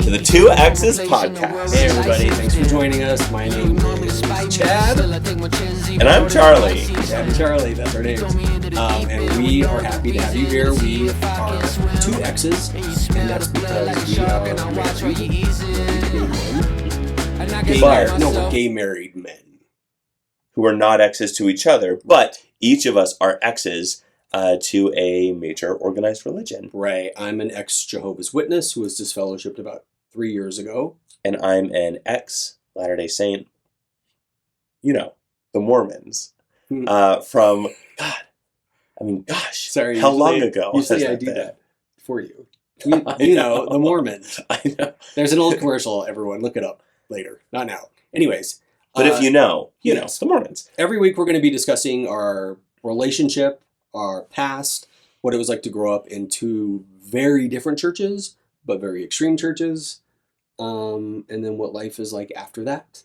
to the Two EXES Podcast. Hey everybody, thanks for joining us. My name is Chad. And I'm Charlie. Chad and Charlie, that's our names. And we are happy to have you here. We are two exes, and that's because we are gay married men. Who are not exes to each other, but each of us are exes to a major organized religion. Right. I'm an ex-Jehovah's Witness who was disfellowshipped about 3 years ago. And I'm an ex-Latter-day Saint, the Mormons. From, Sorry, how long ago? Usually I do that for you. The Mormons. I know. There's an old commercial, everyone. Look it up later. Not now. Anyways. But if it's the Mormons. Every week we're going to be discussing our relationship, our past, what it was like to grow up in two very different churches, but very extreme churches, and then what life is like after that.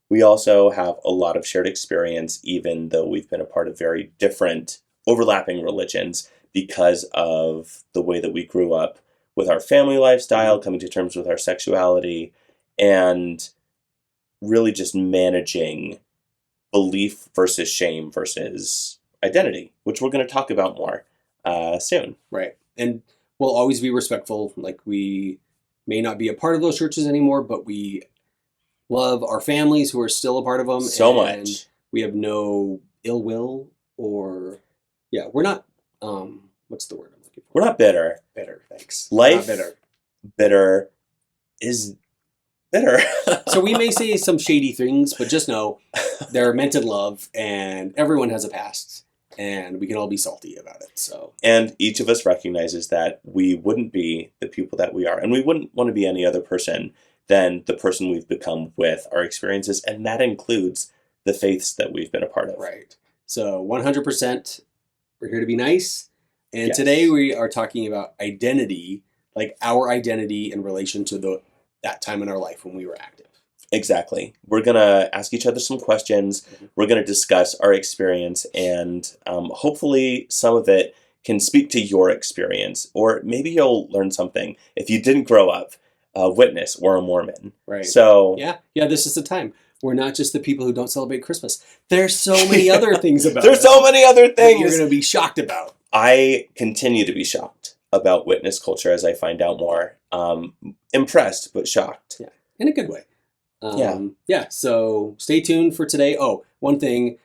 We also have a lot of shared experience, even though we've been a part of very different overlapping religions because of the way that we grew up with our family lifestyle, coming to terms with our sexuality, and really just managing belief versus shame versus identity, which we're going to talk about more soon. Right. And we'll always be respectful. Like, we may not be a part of those churches anymore, but we love our families who are still a part of them. So much. We have no ill will or, we're not, what's the word I'm looking for? We're not bitter. Bitter, thanks. Life not bitter is bitter. So we may say some shady things, but just know they're meant in love, and everyone has a past, and we can all be salty about it. So, and each of us recognizes that we wouldn't be the people that we are, and we wouldn't want to be any other person than the person we've become with our experiences, and that includes the faiths that we've been a part of. Right. So 100%, we're here to be nice, and Yes. Today we are talking about identity, like our identity in relation to that time in our life when we were active. Exactly. We're going to ask each other some questions. Mm-hmm. We're going to discuss our experience, and hopefully some of it can speak to your experience, or maybe you'll learn something if you didn't grow up a Witness or a Mormon. Right. So this is the time. We're not just the people who don't celebrate Christmas. There's so many other things about There's it so many other that things you're going to be shocked about. I continue to be shocked about Witness culture as I find out more. Impressed, but shocked. Yeah, in a good way. So stay tuned for today. Oh, one thing,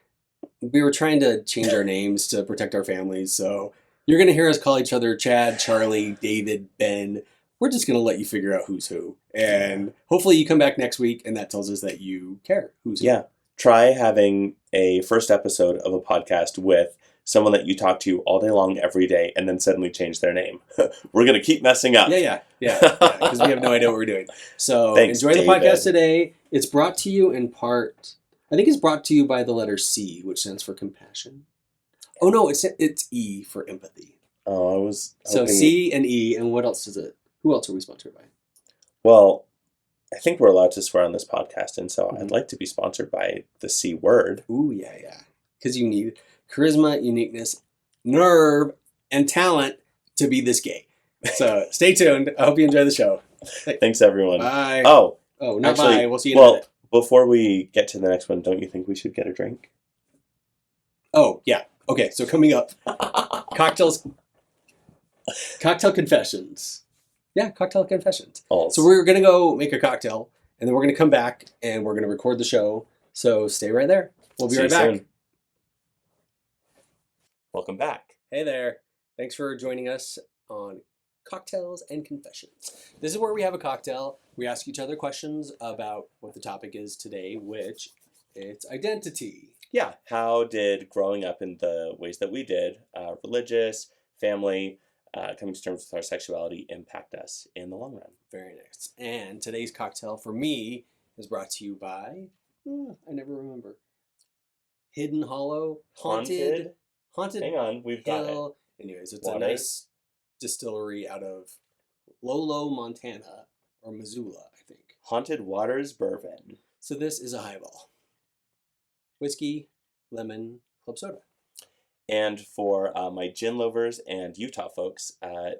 we were trying to change our names to protect our families, so you're going to hear us call each other Chad, Charlie, David, Ben. We're just going to let you figure out who's who, and hopefully you come back next week and that tells us that you care who's who. Yeah, try having a first episode of a podcast with someone that you talk to all day long every day and then suddenly change their name. We're going to keep messing up. Yeah, because we have no idea what we're doing. So Thanks, enjoy the David. podcast today. It's brought to you in part, I think it's brought to you by the letter C, which stands for compassion. Oh no, it's E for empathy. Oh, I was So hoping... C and E, and what else is it? Who else are we sponsored by? Well, I think we're allowed to swear on this podcast, and so I'd like to be sponsored by the C word. Ooh, yeah. Because you need charisma, uniqueness, nerve, and talent to be this gay. So stay tuned. I hope you enjoy the show. Thanks, everyone. Bye. Oh, not actually, bye. We'll see you in a minute. Before we get to the next one, don't you think we should get a drink? Oh, yeah. Okay, so coming up, cocktail confessions. Yeah, cocktail confessions. So we're going to go make a cocktail, and then we're going to come back, and we're going to record the show. So stay right there. We'll be right back. Soon. Welcome back. Hey there. Thanks for joining us on Cocktails and Confessions. This is where we have a cocktail. We ask each other questions about what the topic is today, which it's identity. Yeah. How did growing up in the ways that we did, religious, family, coming to terms with our sexuality, impact us in the long run? Very nice. And today's cocktail for me is brought to you by, I never remember, Hidden Hollow, Haunted. Hang on, we've got it. Anyways, it's Water. a nice distillery out of Lolo, Montana, or Missoula, I think. Haunted Waters Bourbon. So this is a highball. Whiskey, lemon, club soda. And for my gin lovers and Utah folks,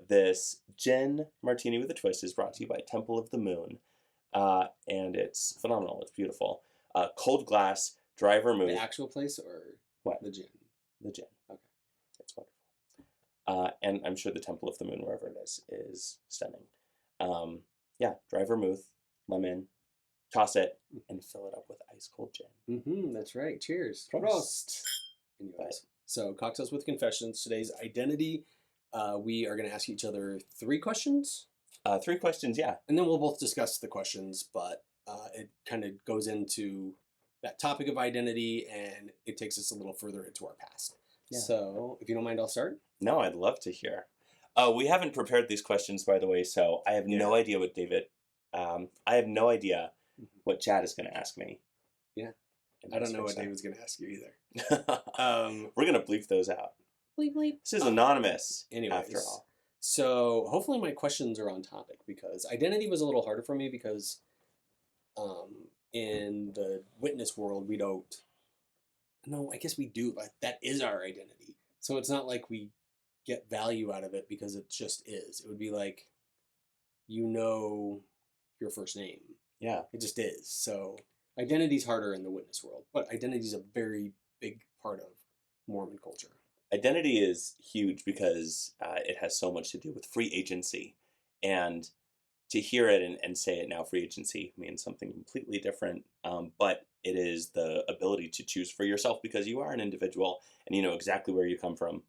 this gin martini with a twist is brought to you by Temple of the Moon. And it's phenomenal. It's beautiful. Cold glass, dry vermouth. The actual place or what? The gin? The gin. Okay. It's wonderful. And I'm sure the Temple of the Moon, wherever it is stunning. Dry vermouth, lemon, toss it, and fill it up with ice cold gin. That's right. Cheers. Prost. Anyways, so Cocktails with Confessions. Today's identity. We are going to ask each other 3 questions. 3 questions, yeah. And then we'll both discuss the questions, but it kind of goes into that topic of identity, and it takes us a little further into our past. Yeah. So, if you don't mind, I'll start. No, I'd love to hear. We haven't prepared these questions, by the way, so I have no idea what David... I have no idea what Chad is going to ask me. Yeah. I don't know what David's going to ask you either. We're going to bleep those out. Bleep, bleep. This is anonymous, anyways, after all. So hopefully my questions are on topic, because identity was a little harder for me because in the witness world, we don't... No, I guess we do, but that is our identity. So it's not like we get value out of it because it just is. It would be like, your first name. Yeah. It just is. So identity's harder in the witness world, but identity is a very big part of Mormon culture. Identity is huge because it has so much to do with free agency. And to hear it and say it now, free agency, means something completely different. But it is the ability to choose for yourself because you are an individual and you know exactly where you come from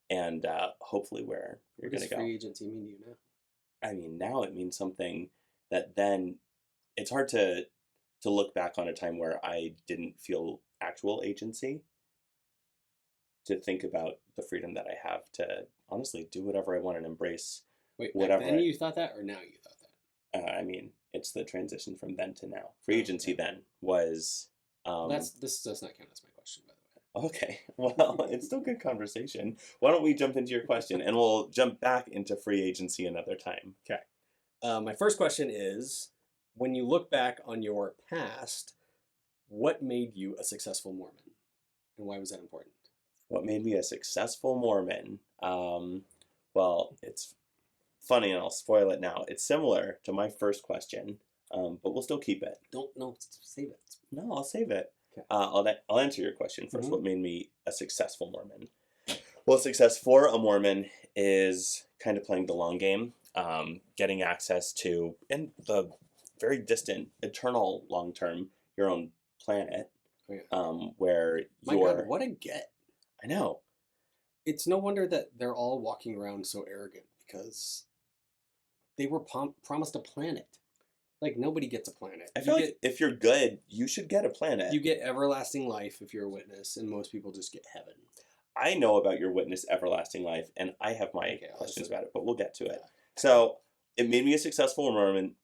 and hopefully where you're going to go. What does free agency mean to you now? I mean, now it means something that then it's hard to look back on a time where I didn't feel actual agency, to think about the freedom that I have to honestly do whatever I want and embrace whatever. Then you thought that, or now you thought that? I mean, it's the transition from then to now. Free agency then was... This does not count as my question, by the way. Okay, well, it's still good conversation. Why don't we jump into your question, and we'll jump back into free agency another time. Okay. My first question is, when you look back on your past, what made you a successful Mormon? And why was that important? What made me a successful Mormon? Well, it's funny, and I'll spoil it now. It's similar to my first question, but we'll still keep it. Save it. No, I'll save it. Okay. I'll answer your question first. What made me a successful Mormon? Well, success for a Mormon is kind of playing the long game, getting access to, in the very distant, eternal long term, your own planet, where My God, what a get! I know. It's no wonder that they're all walking around so arrogant, because they were promised a planet. Like, nobody gets a planet. I feel like if you're good, you should get a planet. You get everlasting life if you're a witness, and most people just get heaven. I know about your witness everlasting life, and I have my questions about it, but we'll get to it. So it made me a successful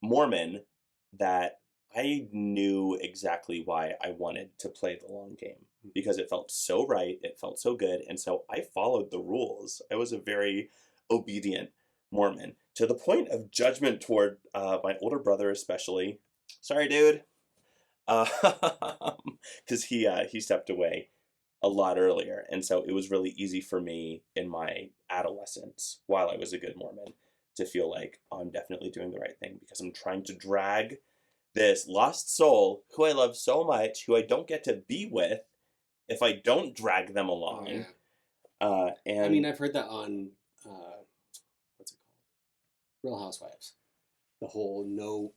Mormon that I knew exactly why I wanted to play the long game, because it felt so right, it felt so good, and so I followed the rules. I was a very obedient Mormon, to the point of judgment toward my older brother especially. Sorry, dude. Because he stepped away a lot earlier, and so it was really easy for me in my adolescence, while I was a good Mormon, to feel like, oh, I'm definitely doing the right thing, because I'm trying to drag this lost soul, who I love so much, who I don't get to be with if I don't drag them along. Oh, yeah. And I mean, I've heard that on, what's it called? Real Housewives. The whole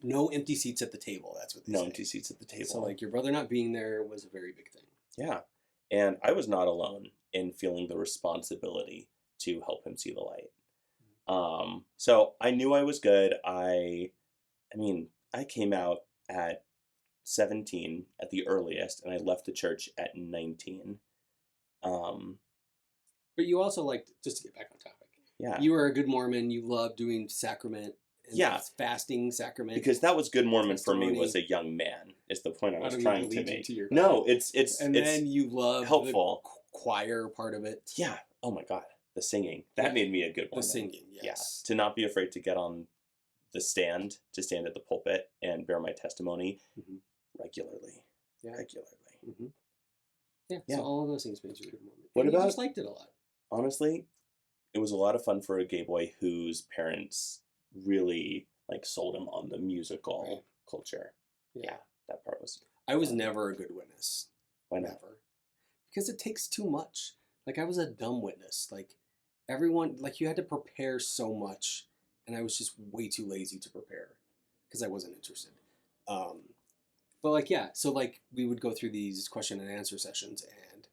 no empty seats at the table, that's what they say. No empty seats at the table. So, like, your brother not being there was a very big thing. Yeah. And I was not alone in feeling the responsibility to help him see the light. So I knew I was good. I came out at 17 at the earliest, and I left the church at 19. But you also liked, just to get back on topic, yeah, you were a good Mormon. You loved doing sacrament. And fasting sacrament. Because that was good Mormon testimony. For me was a young man, is the point I was trying to make. No, it's then you love helpful the choir part of it. Yeah. Oh my God. The singing. That made me a good Mormon. The singing, yes. Yeah. To not be afraid to get on the stand, to stand at the pulpit and bear my testimony regularly. Yeah. Regularly. Mm-hmm. Yeah. So all of those things made you a good Mormon. What and about? You just liked it a lot. honestly, it was a lot of fun for a gay boy whose parents really like sold him on the musical culture. Yeah, that part was. I was never a good witness. Why not? Never. Because it takes too much. Like, I was a dumb witness. Like, everyone, like, you had to prepare so much, and I was just way too lazy to prepare because I wasn't interested. But, like, yeah, so, like, we would go through these question and answer sessions, and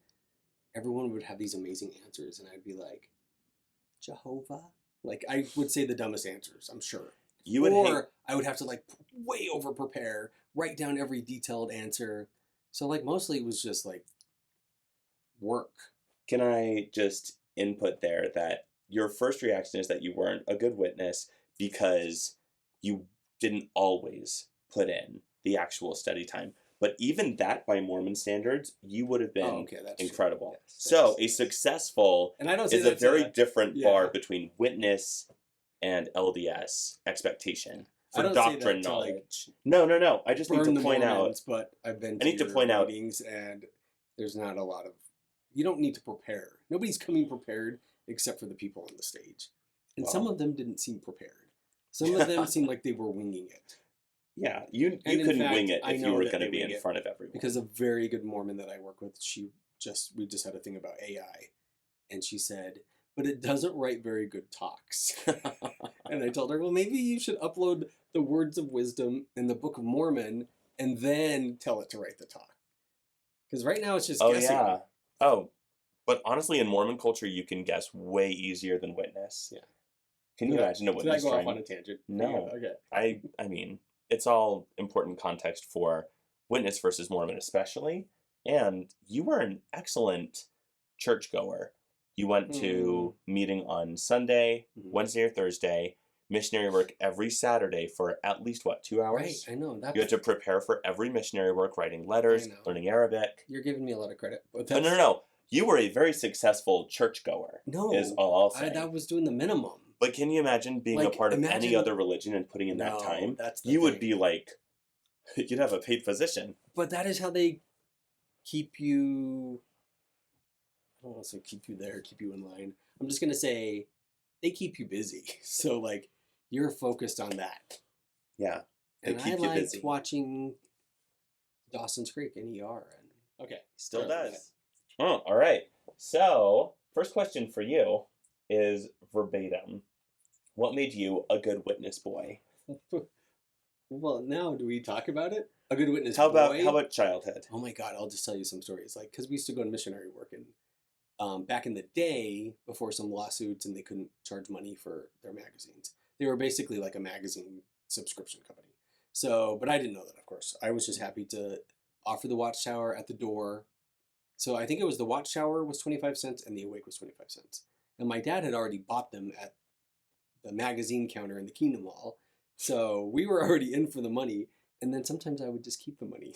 everyone would have these amazing answers, and I'd be like, Jehovah? Like, I would say the dumbest answers, I'm sure. I would have to, like, way over prepare, write down every detailed answer. So, like, mostly it was just, like, work. Can I just input there that your first reaction is that you weren't a good witness because you didn't always put in the actual study time. But even that, by Mormon standards, you would have been incredible. Yes, so a successful and I don't is a very different bar between witness and LDS expectation for doctrine knowledge. No. I just need to point out. But I've been to meetings, and there's not a lot of. You don't need to prepare. Nobody's coming prepared except for the people on the stage, and some of them didn't seem prepared. Some of them seemed like they were winging it. Yeah, you couldn't wing it if you were going to be in front of everyone. Because a very good Mormon that I work with, we just had a thing about AI, and she said, but it doesn't write very good talks. And I told her, well, maybe you should upload the words of wisdom in the Book of Mormon and then tell it to write the talk. Because right now it's just guessing. Yeah. Oh, but honestly, in Mormon culture, you can guess way easier than witness. Yeah. Can you imagine a witness? Did I go off on a tangent? No. Okay. I mean, it's all important context for witness versus Mormon especially. And you were an excellent churchgoer. You went to meeting on Sunday, Wednesday or Thursday, missionary work every Saturday for at least, 2 hours? Right, I know. You had to prepare for every missionary work, writing letters, learning Arabic. You're giving me a lot of credit. But no. You were a very successful churchgoer. No. Is all I'll say. That was doing the minimum. But can you imagine being a part of any other religion and putting in that time? You would be like, you'd have a paid physician. But that is how they keep you... I don't want to say keep you there, keep you in line. I'm just going to say they keep you busy. So, like, you're focused on that. Yeah. And I liked watching Dawson's Creek in ER. And Still does. Oh, all right. So, first question for you is verbatim. What made you a good witness boy? Well, now do we talk about it? A good witness boy? How about childhood? Oh my God, I'll just tell you some stories. Like, because we used to go to missionary work, and back in the day, before some lawsuits and they couldn't charge money for their magazines, they were basically like a magazine subscription company. So, but I didn't know that, of course. I was just happy to offer the Watchtower at the door. So I think it was the Watchtower was 25 cents and the Awake was 25 cents. And my dad had already bought them at the magazine counter in the Kingdom Mall. So we were already in for the money. And then sometimes I would just keep the money.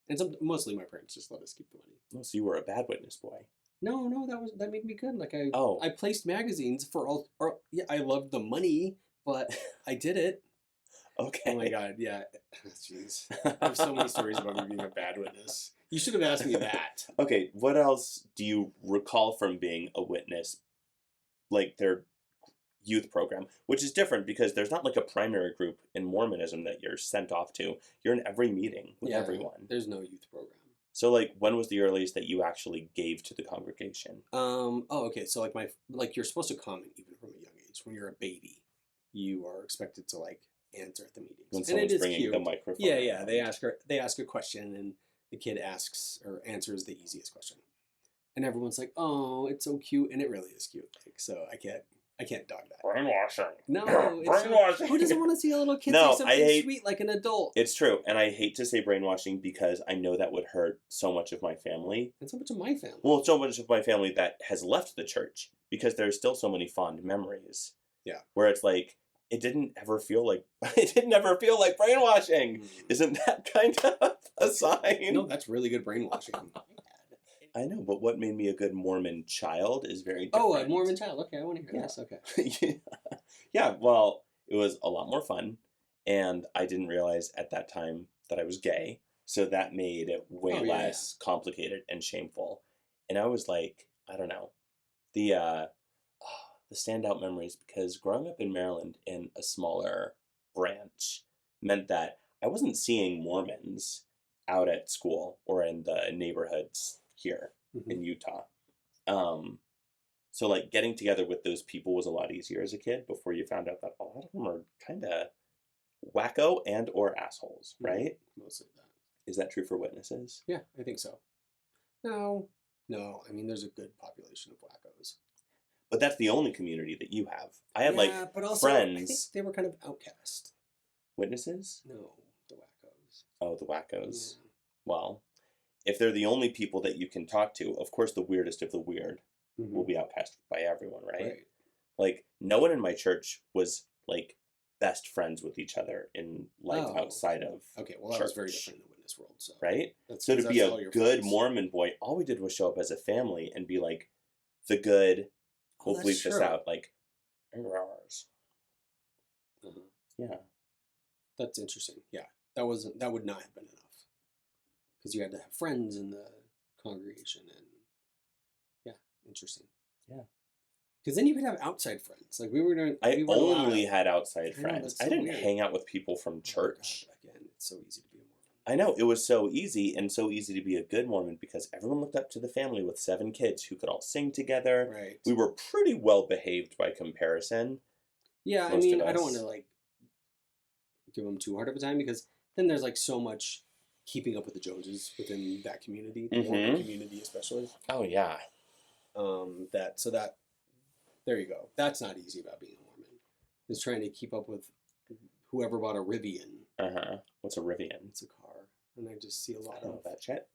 And mostly my parents just let us keep the money. Oh, so you were a bad witness boy. No, that made me good. Like I placed magazines for all. I loved the money, but I did it. Okay. Oh my God, yeah. Jeez, I have so many stories about me being a bad witness. You should have asked me that. Okay, what else do you recall from being a witness? Like their youth program, which is different because there's not like a primary group in Mormonism that you're sent off to. You're in every meeting with everyone. There's no youth program. So, like, when was the earliest that you actually gave to the congregation? Okay. So, you're supposed to comment even from a young age. When you're a baby, you are expected to answer at the meetings. When someone's bringing the microphone. Yeah. They ask a question, and the kid asks or answers the easiest question, and everyone's like, "Oh, it's so cute," and it really is cute. So I can't dog that. Brainwashing. No, brainwashing. Who doesn't want to see a little kid say something sweet like an adult? It's true, and I hate to say brainwashing because I know that would hurt so much of my family. And so much of my family. Well, so much of my family that has left the church because there's still so many fond memories. Yeah. Where it's like, it didn't ever feel like brainwashing. Isn't that kind of a sign? No, that's really good brainwashing. I know, but what made me a good Mormon child is very different. Oh, a Mormon child. Okay, I want to hear this. Okay. Yeah, well, it was a lot more fun, and I didn't realize at that time that I was gay, so that made it way less complicated and shameful. And I was like, I don't know, the standout memories, because growing up in Maryland in a smaller branch meant that I wasn't seeing Mormons out at school or in the neighborhoods here in Utah. So like getting together with those people was a lot easier as a kid before you found out that a lot of them are kind of wacko and or assholes, right? Mostly that. Is that true for witnesses? Yeah, I think so. No. I mean, there's a good population of wackos. But that's the only community that you have. I had but also, friends. I think they were kind of outcast. Witnesses? No, the wackos. Oh, the wackos. Yeah. Well, if they're the only people that you can talk to, of course the weirdest of the weird will be outcast by everyone, right? Like, no one in my church was, like, best friends with each other in life outside of Okay, well, that church. was very different in the witness world, so... Right? So to be a good friends. Mormon boy, all we did was show up as a family and be like, the good, we'll bleep this out, like, ours. Yeah. That's interesting. Yeah. That would not have been enough. Because you had to have friends in the congregation and... Yeah, interesting. Yeah. Because then you could have outside friends. Like, we were doing... I only had outside friends. So I didn't weird. hang out with people from church. Oh, God, again, it's so easy to be a Mormon. I know, it was so easy and so easy to be a good Mormon because everyone looked up to the family with 7 kids who could all sing together. Right. We were pretty well behaved by comparison. Yeah, I mean, I don't want to, like, give them too hard of a time because then there's, like, so much keeping up with the Joneses within that community, the Mormon community especially. Oh, yeah. There you go. That's not easy about being a Mormon. Is trying to keep up with whoever bought a Rivian. What's a Rivian? It's a car. And I just see a lot of that shit.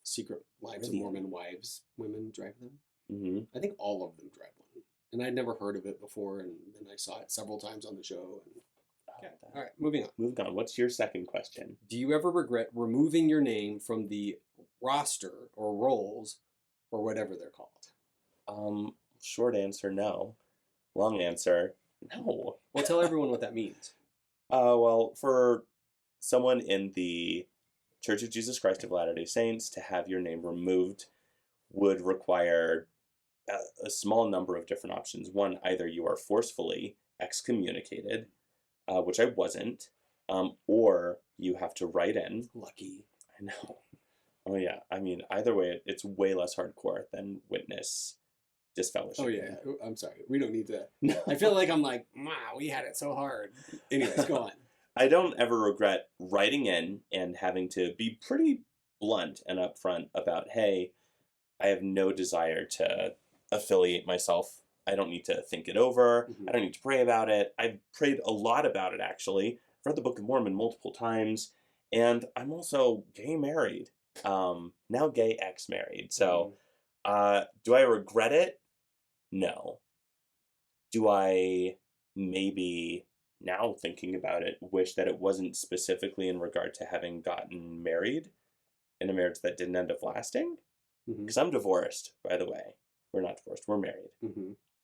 Secret Lives Rivian. of Mormon Wives. Women drive them. I think all of them drive one. And I'd never heard of it before, and then I saw it several times on the show. And... Okay. All right, moving on. Moving on. What's your second question? Do you ever regret removing your name from the roster or rolls or whatever they're called? Short answer, no. Long answer, no. Well, tell everyone what that means. Well, for someone in the Church of Jesus Christ of Latter-day Saints to have your name removed would require a small number of different options. One, either you are forcefully excommunicated, which I wasn't, or you have to write in. Lucky. I know. Oh, yeah. I mean, either way, it's way less hardcore than witness disfellowship. Oh, yeah. I'm sorry. We don't need to. No. I feel like I'm like, wow, we had it so hard. Anyways, go on. I don't ever regret writing in and having to be pretty blunt and upfront about, hey, I have no desire to affiliate myself. I don't need to think it over. I don't need to pray about it. I've prayed a lot about it, actually. I've read the Book of Mormon multiple times. And I'm also gay married. Now gay ex-married. So do I regret it? No. Do I maybe, now thinking about it, wish that it wasn't specifically in regard to having gotten married in a marriage that didn't end up lasting? Because I'm divorced, by the way. We're not divorced. We're married.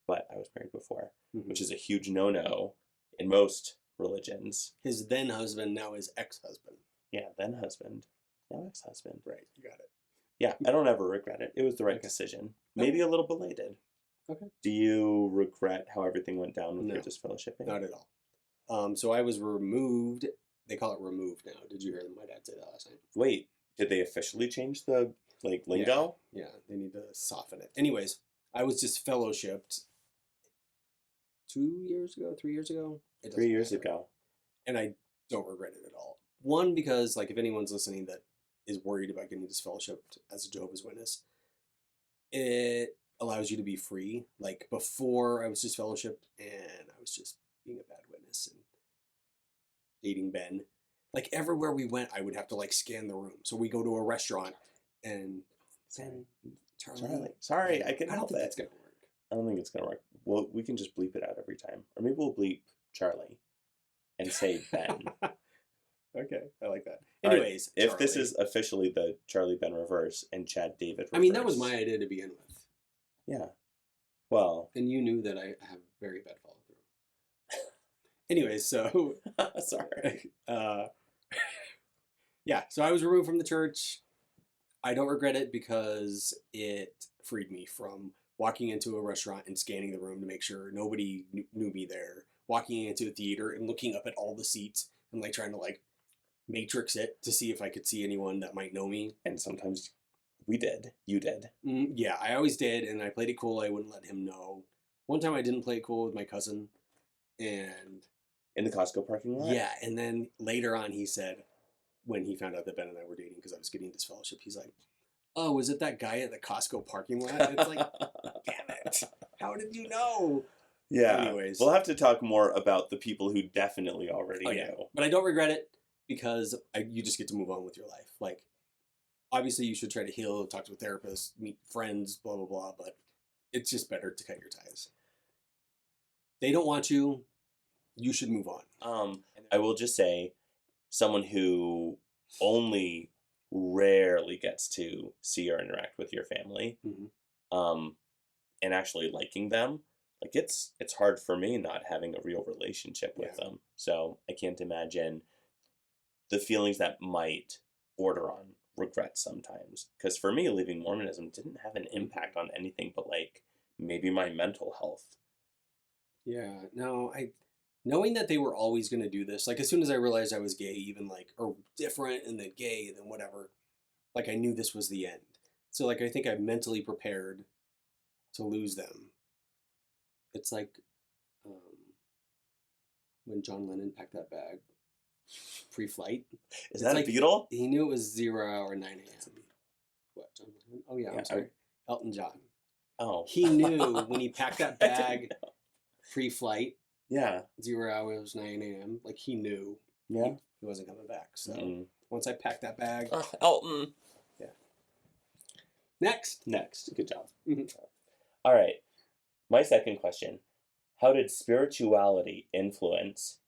But I was married before, which is a huge no-no in most religions. His then husband, now his ex-husband. Yeah, then husband, now ex-husband. Right, you got it. Yeah, I don't ever regret it. It was the right decision. Maybe a little belated. Okay. Do you regret how everything went down with your disfellowshipping? Not at all. So I was removed. They call it removed now. Did you hear my dad say that last night? Wait, did they officially change the lingo? Yeah, they need to soften it. Anyways, I was disfellowshipped 3 years ago. 3 years ago. And I don't regret it at all. One, because like if anyone's listening that is worried about getting disfellowshipped as a Jehovah's Witness, it allows you to be free. Like before I was disfellowshipped and I was just being a bad witness and dating Ben. Like everywhere we went, I would have to like scan the room. So we go to a restaurant and Charlie. Sorry, I can I don't help think it. that's gonna work. I don't think it's gonna work. Well, we can just bleep it out every time, or maybe we'll bleep Charlie and say Ben. Okay, I like that. Anyways, right, if this is officially the Charlie Ben reverse and Chad David reverse. I mean, that was my idea to begin with. Yeah. Well. And you knew that I have very bad follow through. Anyways, so sorry. Yeah, so I was removed from the church. I don't regret it because it freed me from walking into a restaurant and scanning the room to make sure nobody knew me there, walking into a theater and looking up at all the seats and like trying to like matrix it to see if I could see anyone that might know me. And sometimes we did. You did. Yeah, I always did, and I played it cool. I wouldn't let him know. One time I didn't play it cool with my cousin, and... In the Costco parking lot? Yeah, and then later on he said, when he found out that Ben and I were dating because I was getting disfellowship, he's like, oh, was it that guy at the Costco parking lot? And it's like, damn it. How did you know? Yeah. Anyways. We'll have to talk more about the people who definitely already knew. But I don't regret it because you just get to move on with your life. Like, obviously you should try to heal, talk to a therapist, meet friends, blah, blah, blah. But it's just better to cut your ties. They don't want you. You should move on. I will just say, someone who only rarely gets to see or interact with your family, and actually liking them, like it's hard for me not having a real relationship with them. So I can't imagine the feelings that might border on regret sometimes. Because for me, leaving Mormonism didn't have an impact on anything but like maybe my mental health. Yeah, no, knowing that they were always going to do this, like as soon as I realized I was gay, even like, or different and then gay and then whatever, like I knew this was the end. So like I think I mentally prepared to lose them. It's like when John Lennon packed that bag pre-flight. Is that like, a Beatle? He knew it was 0 hour 9 a.m. What, John Lennon? Oh yeah, I'm sorry. Elton John. Oh. He knew when he packed that bag pre-flight. Yeah. 0 hours 9 a.m. Like he knew. Yeah. He wasn't coming back. So once I packed that bag. Elton. Yeah. Next. Good job. All right. My second question. How did spirituality influence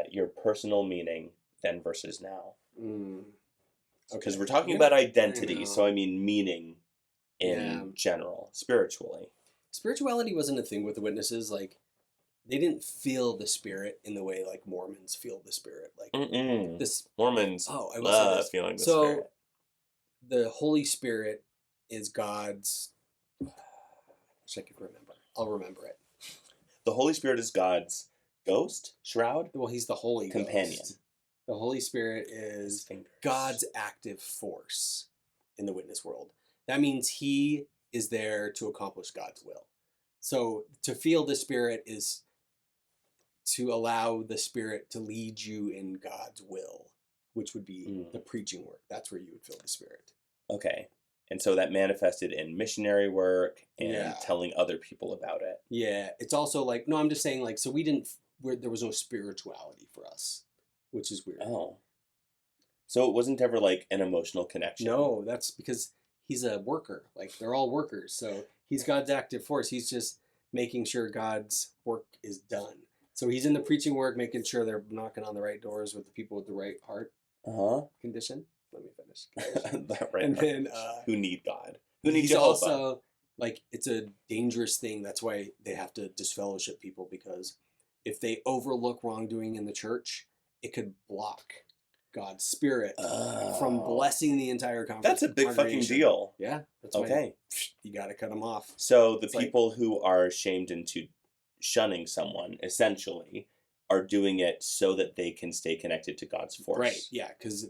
your personal meaning then versus now? Because we're talking about identity, so I mean meaning in general, spiritually. Spirituality wasn't a thing with the witnesses. Like, they didn't feel the Spirit in the way like Mormons feel the Spirit. Like this Mormons love feeling the Spirit. So the Holy Spirit is God's. I wish I could remember. I'll remember it. The Holy Spirit is God's ghost, shroud. Well, he's the Holy companion. Ghost. The Holy Spirit is God's active force in the witness world. That means he is there to accomplish God's will. So to feel the Spirit is to allow the Spirit to lead you in God's will, which would be the preaching work. That's where you would feel the Spirit. Okay. And so that manifested in missionary work and telling other people about it. Yeah. It's also like, no, I'm just saying like, so there was no spirituality for us, which is weird. Oh. So it wasn't ever like an emotional connection. No, that's because he's a worker. Like they're all workers. So he's God's active force. He's just making sure God's work is done. So he's in the preaching work, making sure they're knocking on the right doors with the people with the right heart condition. Let me finish. That right. And then who need God? Who need he's Jehovah? Also like it's a dangerous thing. That's why they have to disfellowship people, because if they overlook wrongdoing in the church, it could block God's Spirit from blessing the entire congregation. That's a big fucking deal. Yeah. That's why you got to cut them off. So the people who are shamed into shunning someone, essentially, are doing it so that they can stay connected to God's force. Right, yeah, because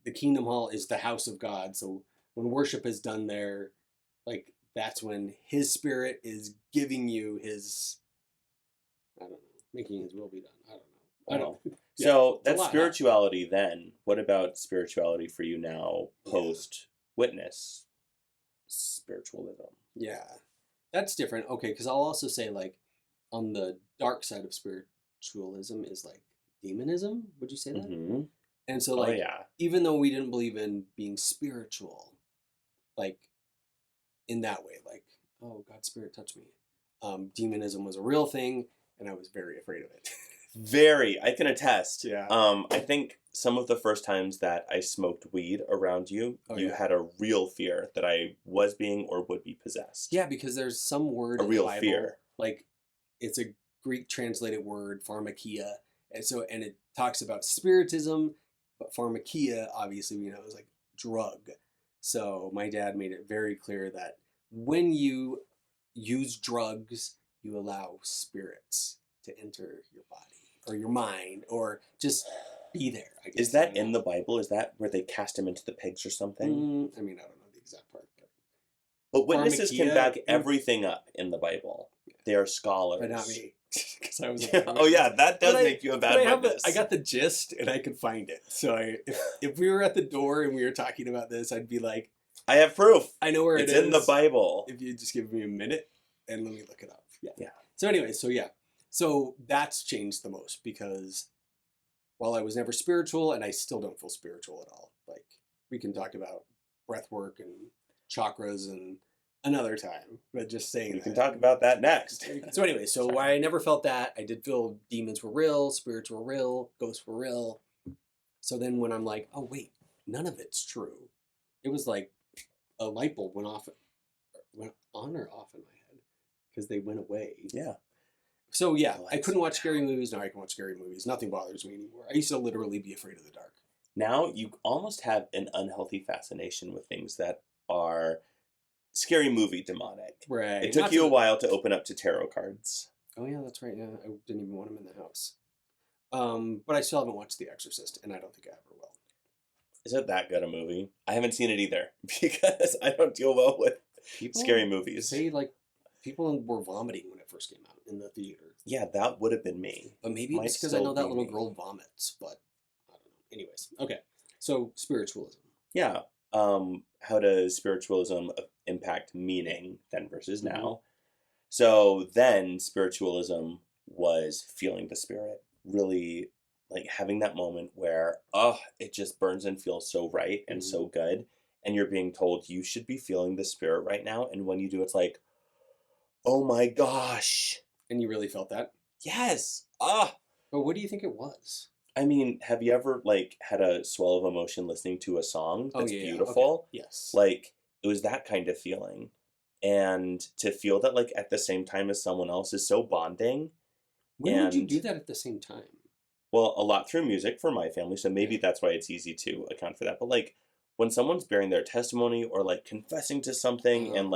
the Kingdom Hall is the house of God. So when worship is done there, like that's when his Spirit is giving you his, I don't know, making his will be done. I don't know. So that's spirituality then. What about spirituality for you now, post-witness spiritualism? Yeah, that's different. Okay, because I'll also say like on the dark side of spiritualism is like demonism. Would you say that? Mm-hmm. And so like, even though we didn't believe in being spiritual, like in that way, like, oh, God's Spirit touched me. Demonism was a real thing, and I was very afraid of it. I can attest. Yeah. I think some of the first times that I smoked weed around you, you had a real fear that I was being or would be possessed. Yeah, because there's some word in the Bible, fear. Like, it's a Greek translated word, pharmakia, and it talks about spiritism, but pharmakia, obviously, we know, is like drug. So my dad made it very clear that when you use drugs, you allow spirits to enter your body or your mind or just be there. I guess. Is that in the Bible? Is that where they cast him into the pigs or something? I mean, I don't know the exact part. But witnesses can back everything up in the Bible. They are scholars. But not me. Because I was oh yeah, that does make you a bad witness. I got the gist and I could find it. So if we were at the door and we were talking about this, I'd be like, I have proof. I know where it is. It's in the Bible. If you just give me a minute and let me look it up. Yeah. So anyway, so that's changed the most because while I was never spiritual and I still don't feel spiritual at all. Like we can talk about breath work and chakras and another time, but just saying we can talk about that next. So anyway, why I never felt that, I did feel demons were real, spirits were real, ghosts were real. So then when I'm like, oh wait, none of it's true, it was like a light bulb went on or off in my head because they went away. Yeah. So yeah, I couldn't watch scary movies. Now I can watch scary movies. Nothing bothers me anymore. I used to literally be afraid of the dark. Now you almost have an unhealthy fascination with things that are scary movie demonic. Right. It took you a while to open up to tarot cards. Oh yeah, that's right. Yeah, I didn't even want them in the house. But I still haven't watched The Exorcist, and I don't think I ever will. Is it that good a movie? I haven't seen it either because I don't deal well with scary movies. People were vomiting when it first came out in the theater. Yeah, that would have been me. But maybe it's because I know that little girl vomits, but I don't know. Anyways, okay. So spiritualism. Yeah. How does spiritualism impact meaning then versus now? So then spiritualism was feeling the spirit, really like having that moment where, it just burns and feels so right and so good. And you're being told you should be feeling the spirit right now. And when you do, it's like, oh my gosh. And you really felt that? Yes. But what do you think it was? I mean, have you ever had a swell of emotion listening to a song that's beautiful? Okay. Yes. It was that kind of feeling. And to feel that at the same time as someone else is so bonding. When did you do that at the same time? Well, a lot through music for my family, so maybe that's why it's easy to account for that. But when someone's bearing their testimony or confessing to something and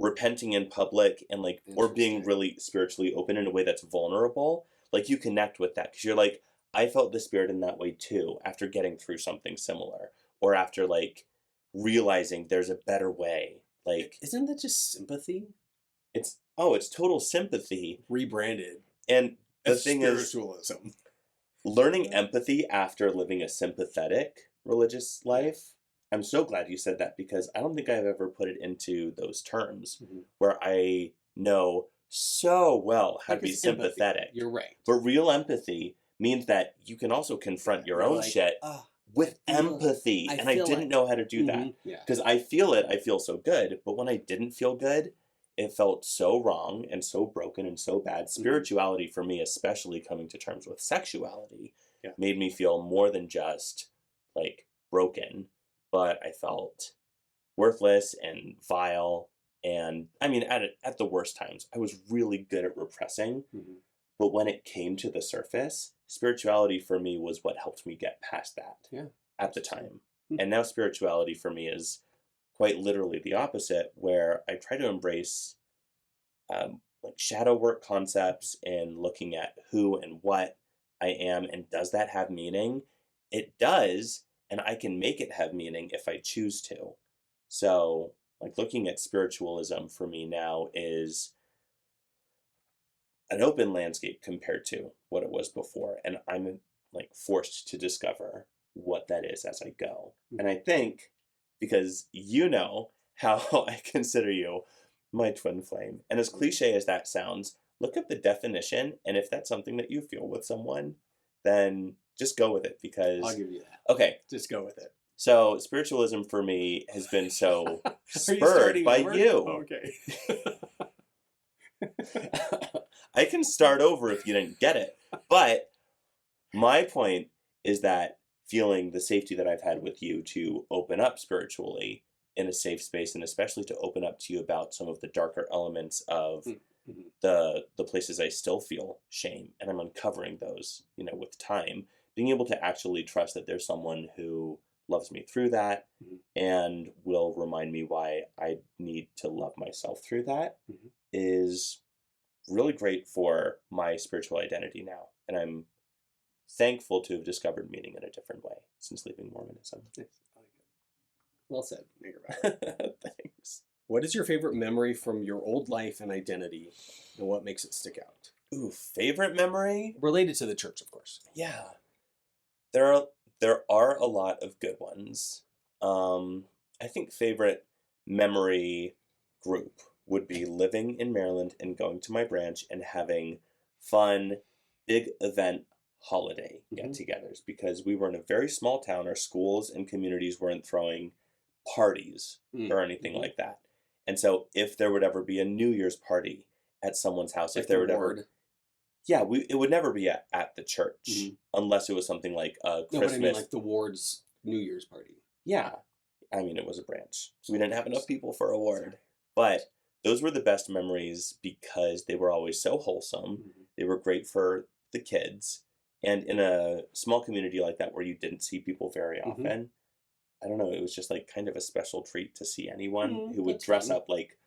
repenting in public and or being really spiritually open in a way that's vulnerable, you connect with that because you're I felt the spirit in that way too after getting through something similar or after realizing there's a better way. Isn't that just sympathy? It's total sympathy rebranded. And the thing spiritualism. Is learning empathy after living a sympathetic religious life. I'm so glad you said that because I don't think I've ever put it into those terms where I know so well how to be sympathetic. You're right. But real empathy means that you can also confront your own shit with empathy. And I didn't know how to do that. Because I feel it. I feel so good. But when I didn't feel good, it felt so wrong and so broken and so bad. Spirituality for me, especially coming to terms with sexuality, made me feel more than just broken. But I felt worthless and vile. And I mean, at the worst times, I was really good at repressing. But when it came to the surface, spirituality for me was what helped me get past that at the time. And now spirituality for me is quite literally the opposite, where I try to embrace shadow work concepts and looking at who and what I am. And does that have meaning? It does. And I can make it have meaning if I choose to. So, looking at spiritualism for me now is an open landscape compared to what it was before. And I'm, forced to discover what that is as I go. And I think, because you know how I consider you my twin flame. And as cliche as that sounds, look up the definition. And if that's something that you feel with someone, then just go with it because... I'll give you that. Okay. Just go with it. So spiritualism for me has been so spurred by you. Oh, okay. I can start over if you didn't get it. But my point is that feeling the safety that I've had with you to open up spiritually in a safe space, and especially to open up to you about some of the darker elements of the places I still feel shame, and I'm uncovering those, with time, being able to actually trust that there's someone who loves me through that and will remind me why I need to love myself through that, is really great for my spiritual identity now. And I'm thankful to have discovered meaning in a different way since leaving Mormonism. Nice. I like it. Well said. Nigger. Thanks. What is your favorite memory from your old life and identity, and what makes it stick out? Ooh, favorite memory? Related to the church, of course. Yeah. There are a lot of good ones. I think favorite memory group would be living in Maryland and going to my branch and having fun, big event holiday get-togethers, because we were in a very small town. Our schools and communities weren't throwing parties or anything like that. And so if there would ever be a New Year's party at someone's house, like if there would ward. ever... Yeah, it would never be at the church unless it was something like a Christmas... No, but I mean like the ward's New Year's party. Yeah. I mean, it was a branch. We didn't have enough people for a ward. But those were the best memories because they were always so wholesome. They were great for the kids. And in a small community like that where you didn't see people very often, I don't know, it was just like kind of a special treat to see anyone who would dress up like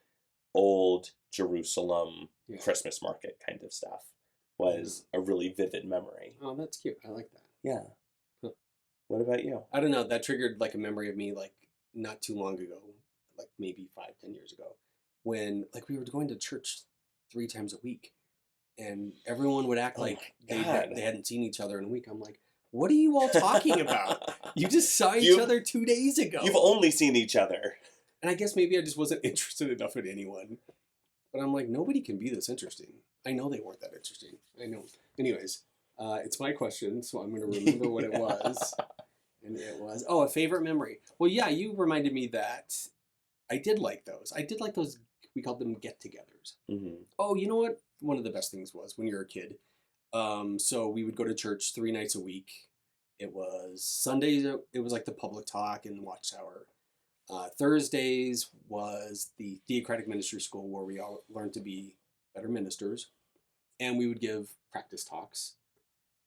old Jerusalem Christmas market kind of stuff. Was a really vivid memory. Oh, that's cute. I like that. Yeah. Huh. What about you? I don't know. That triggered like a memory of me like not too long ago, like maybe 5-10 years ago, when like we were going to church 3 times a week, and everyone would act like they hadn't seen each other in a week. I'm like, what are you all talking about? You just saw each other 2 days ago. You've only seen each other. And I guess maybe I just wasn't interested enough in anyone. But I'm like, nobody can be this interesting. I know they weren't that interesting. I know. Anyways, it's my question, so I'm going to remember what it was. And it was, a favorite memory. Well, yeah, you reminded me that I did like those. I did like those, we called them get-togethers. Oh, you know what? One of the best things was when you're a kid. So we would go to church 3 nights a week. It was Sundays, it was like the public talk and watchtower. Thursdays was the theocratic ministry school where we all learned to be better ministers. And we would give practice talks.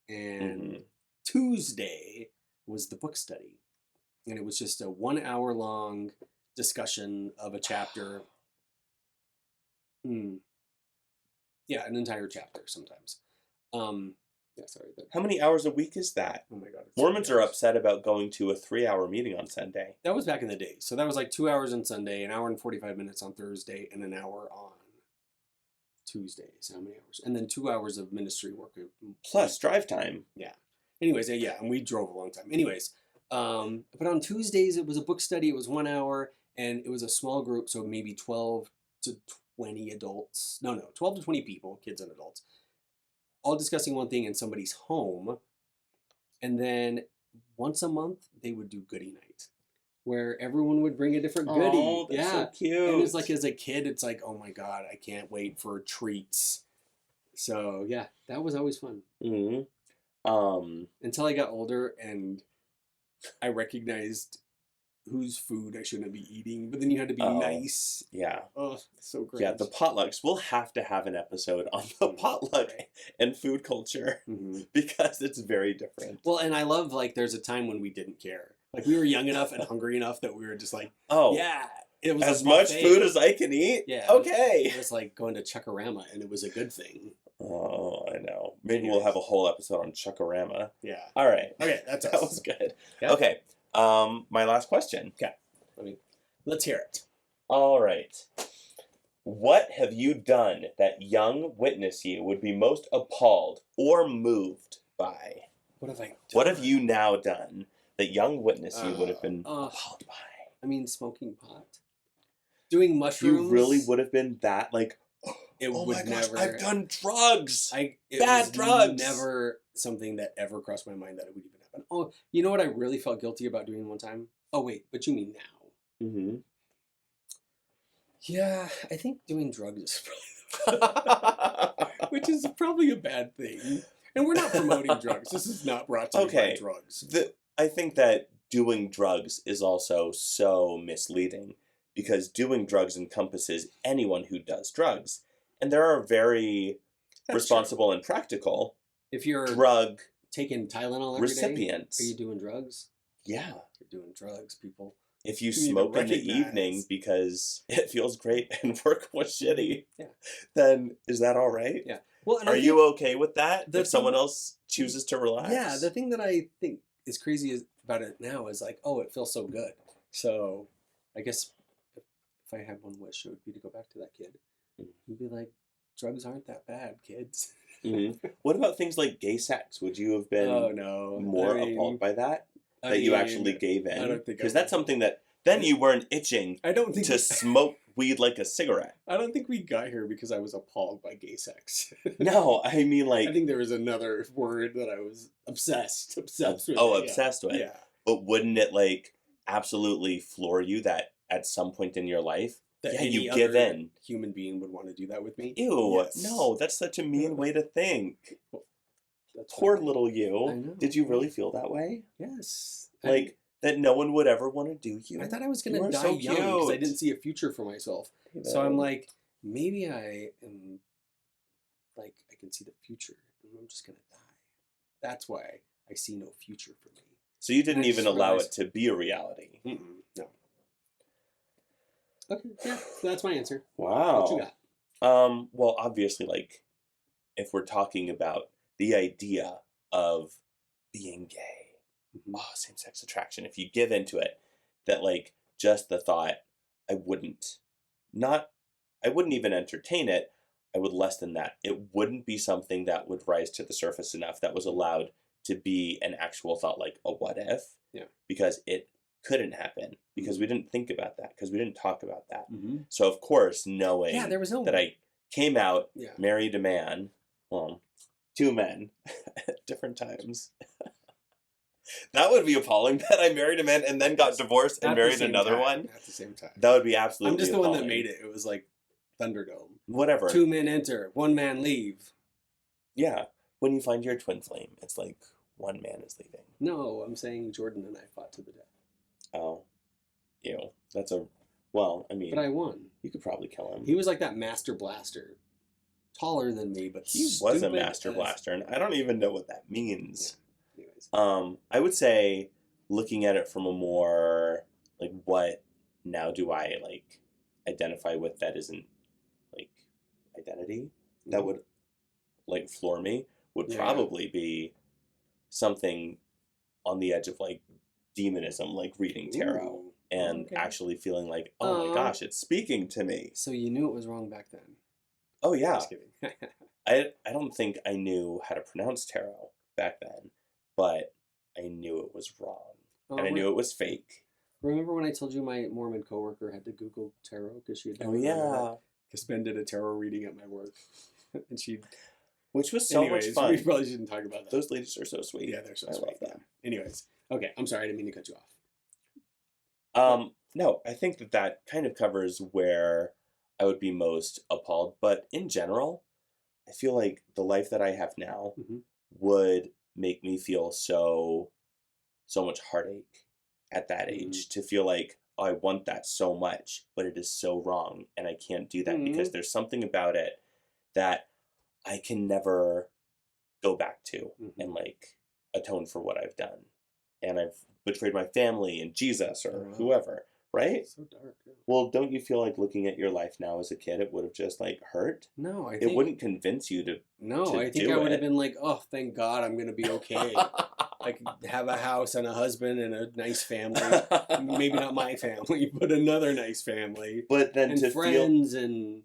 And Tuesday was the book study. And it was just a 1 hour long discussion of a chapter. Yeah, an entire chapter sometimes. Yeah, sorry. How many hours a week is that? Oh my God. Mormons are upset about going to a 3-hour meeting on Sunday. That was back in the day. So that was like 2 hours on Sunday, 1 hour and 45 minutes on Thursday, and 1 hour on Tuesdays. How many hours? And then 2 hours of ministry work. Plus drive time. Yeah. Anyways, yeah, and we drove a long time. Anyways, but on Tuesdays, it was a book study. It was 1 hour, and it was a small group, so maybe 12 to 20 adults. No, 12 to 20 people, kids and adults, all discussing one thing in somebody's home. And then once a month, they would do goodie night, where everyone would bring a different goodie. Oh, that's so cute. And it's like, as a kid, it's like, oh my God, I can't wait for treats. So yeah, that was always fun. Until I got older and I recognized whose food I shouldn't be eating, but then you had to be nice. Yeah. Oh, so great. Yeah, the potlucks. We'll have to have an episode on the potluck and food culture because it's very different. Well, and I love, like, there's a time when we didn't care. Like, we were young enough and hungry enough that we were just like, yeah. It was as much food as I can eat? Yeah. Okay. It was like going to Chuckarama, and it was a good thing. Oh, I know. Maybe we'll have a whole episode on Chuckarama. Yeah. All right. Okay, that was good. Yeah. Okay. My last question. Okay. Let's hear it. All right. What have you done that young witness you would be most appalled or moved by? What have I done? What have you now done that young witness you would have been appalled by? I mean, smoking pot. Doing mushrooms. You really would have been that, like, oh my gosh, I've done drugs. Bad drugs. Never something that ever crossed my mind that it would even happen. Oh, you know what I really felt guilty about doing one time? Oh, wait, but you mean now? Yeah, I think doing drugs is probably which is probably a bad thing. And we're not promoting drugs. This is not brought to you by drugs. I think that doing drugs is also so misleading because doing drugs encompasses anyone who does drugs. And there are very responsible and practical if you're drug taking Tylenol every recipients. day, are you doing drugs? Yeah. You're doing drugs, people. if you You need to smoke in the recognize. evening because it feels great and work was shitty, Yeah. then is that all right? Yeah. Well, and Are I think you okay with that the if someone thing- else chooses to relax? Yeah, the thing that I think is crazy about it now is like, oh, it feels so good. So I guess if I had one wish, it would be to go back to that kid and be like, drugs aren't that bad, kids. Mm-hmm. What about things like gay sex? Would you have been Oh no, more appalled by that? That you actually gave in? I don't think I Because that's would. something that then you weren't itching I don't think to smoke weed like a cigarette. I don't think we got here because I was appalled by gay sex. No, I mean like I think there was another word that I was obsessed with. oh, it, obsessed with. Yeah. But wouldn't it like absolutely floor you that at some point in your life, That yeah, any you give other in. human being would want to do that with me. Ew, Yes. no, that's such a mean way to think. That's Poor fine. little I you. know. Did you really feel that way? Yes. Like that no one would ever want to do you? I thought I was You gonna are die so young because I cute. didn't see a future for myself. So I'm like, maybe I am. Like I can see the future, and I'm just gonna die. That's why I see no future for me. So you didn't I even just allow realized- it to be a reality. No. Okay, yeah, so that's my answer. Wow. What you got? Well, obviously, like, if we're talking about the idea of being gay, Mhm. oh, same-sex attraction, if you give into it, that, like, just the thought, I wouldn't even entertain it, I would less than that. It wouldn't be something that would rise to the surface enough that was allowed to be an actual thought, like a what if, Yeah. because it couldn't happen, because we didn't think about that, because we didn't talk about that. Mm-hmm. So, of course, knowing Yeah, there was no that I came out, Yeah. married a man, well, two men at different times. That would be appalling that I married a man and then got divorced and At the married same another time, one. at the same time. That would be absolutely I'm just the one that appalling. made it. It was like Thunderdome. Whatever. 2 men enter, 1 man leave. Yeah. When you find your twin flame, it's like one man is leaving. No, I'm saying Jordan and I fought to the death. Oh. Ew. That's a... Well, I mean... But I won. You could probably kill him. He was like that master blaster. Taller than me, but He was a stupid master as- blaster, and I don't even know what that means. Yeah. Anyways. I would say, looking at it from a more, like, what now do I, like, identify with that isn't, like, identity? That would, like, floor me, would Yeah. probably be something on the edge of, like, demonism, like reading tarot. Ooh, And okay. actually feeling like, oh my Aw. gosh, it's speaking to me. So you knew it was wrong back then. Oh yeah. Just kidding. I don't think I knew how to pronounce tarot back then, but I knew it was wrong. And I knew it was fake. Remember when I told you my Mormon coworker had to Google tarot because she had Oh never heard of yeah. it? Because Ben did a tarot reading at my work, and she. Which was so Anyways, much fun. we probably shouldn't talk about that. Those ladies are so sweet. Yeah, they're so I sweet. love them. Yeah. Anyways, okay, I'm sorry, I didn't mean to cut you off. No, I think that kind of covers where I would be most appalled. But in general, I feel like the life that I have now Mhm. would make me feel so much heartache at that age to feel like, oh, I want that so much, but it is so wrong. And I can't do that because there's something about it that I can never go back to and like atone for what I've done. And I've betrayed my family and Jesus or whoever, right? So dark. Yeah. Well, don't you feel like looking at your life now as a kid, it would have just like hurt? No, I It think wouldn't convince you to. No, to I think do I would have it. been like, oh, thank God, I'm gonna be okay. I could have a house and a husband and a nice family. Maybe not my family, but another nice family. But then And to friends and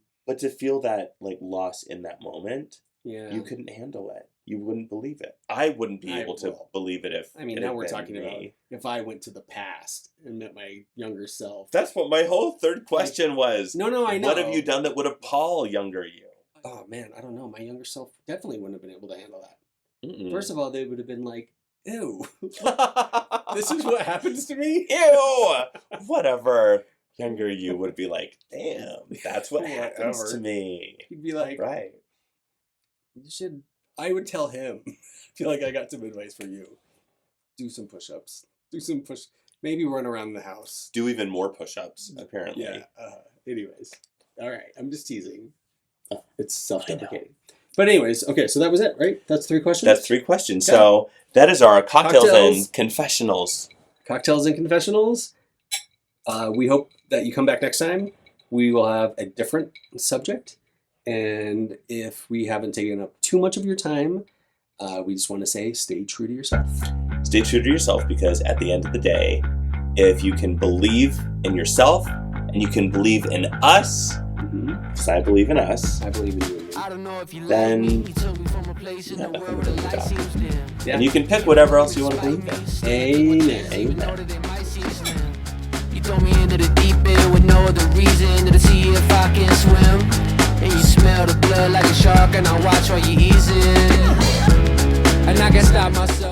feel that like loss in that moment, yeah. you couldn't handle it. You wouldn't believe it. I wouldn't be I able to will. believe it if. I mean, it now had we're been talking about me. if I went to the past and met my younger self. That's what my whole third question was. No, I know. What have you done that would appall younger you? Oh man, I don't know. My younger self definitely wouldn't have been able to handle that. Mm-mm. First of all, they would have been like, ew, this is what happens to me? Ew! Whatever. Younger you would be like, damn, that's what happens Whatever. to me. He'd be like, Right. you should. I would tell him. I feel like I got some advice for you. Do some push-ups. Maybe run around the house. Do even more push-ups, apparently. Yeah. Anyways. All right. I'm just teasing. Oh, It's self-deprecating. But anyways, okay. So that was it, right? That's 3 questions? That's 3 questions. Okay. So that is our cocktails Cocktails. and confessionals. Cocktails and confessionals. We hope that you come back next time. We will have a different subject. And if we haven't taken up too much of your time, we just want to say stay true to yourself. Stay true to yourself, because at the end of the day, if you can believe in yourself and you can believe in us, because I believe in us, I believe in you and me. then you have nothing to believe about. Yeah. And you can pick whatever else you want to believe in. Amen. Amen. You throw me into the deep end with no other reason than to see if I can swim. And you smell the blood like a shark, and I watch while you easing. And I can't stop myself.